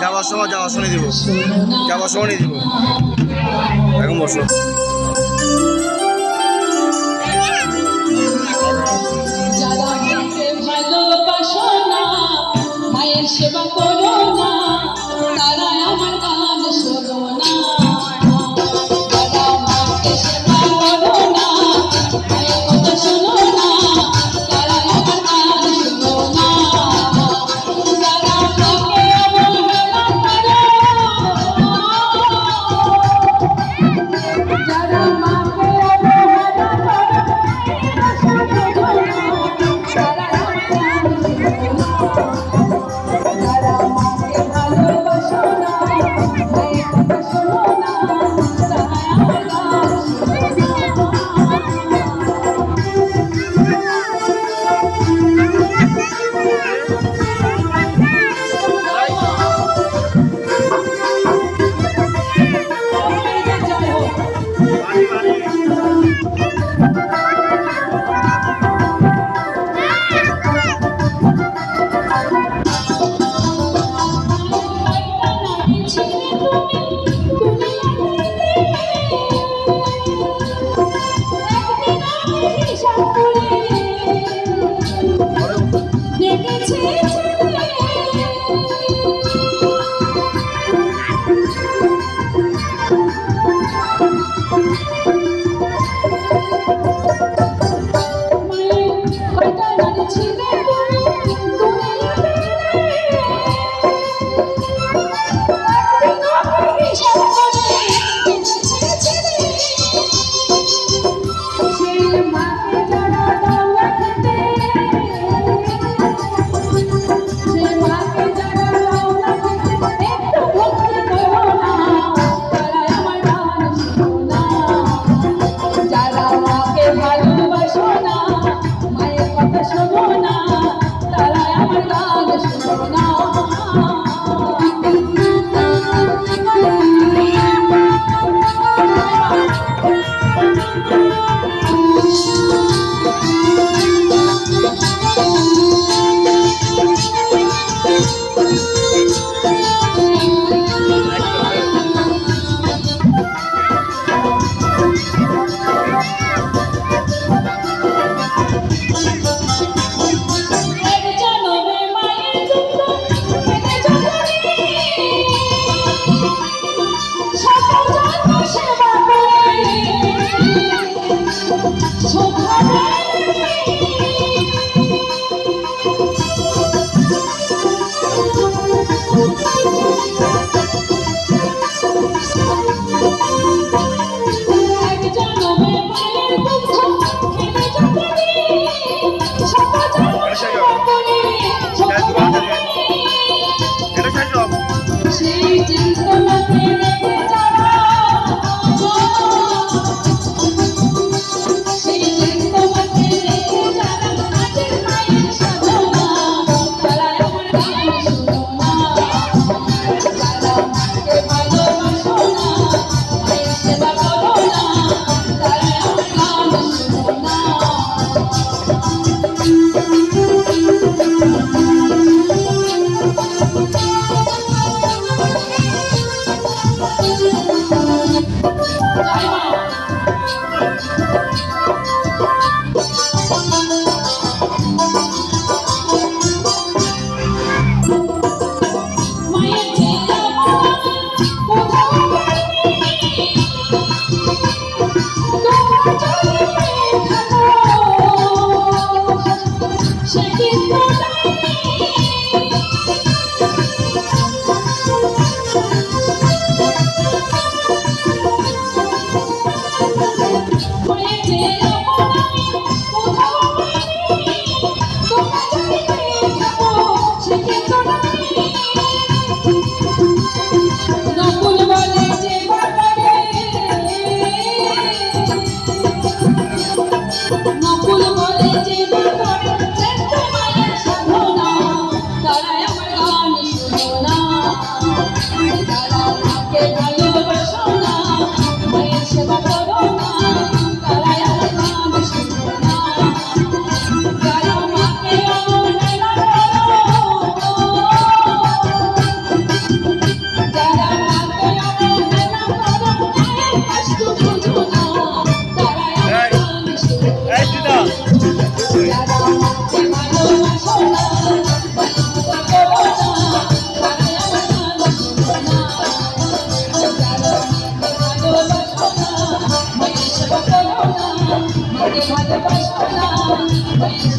যাওয়ার সময় দিব, যাওয়ার সময় দিব। এখন বসো। যারা মাকে ভালোবাসো না, মায়ের সেবা করো না, তারা আমার গান শোনো না। যারা মাকে সেবা করো না, মায়ের কথা শোনো না, তারা আমার গান শোনো না। যারা মাকে অবহেলা করো, যারা মাকে অবহেলা করো, যারা মাকে ভালোবাসো না, মায়ের কথা শোনো না, তারা আমার গান শোনো না। ভালোবাসো না, মায়ের কথা শোনো না, তারা আমার গান শোনো না। যারা আমাকে ভালোবাসো না ভালোবাসা করো না তারাই আমার গান শোনো না যারা আমাকে ভালোবাসো না মায়ের সেবা করো না মাকে ভালোবাসো না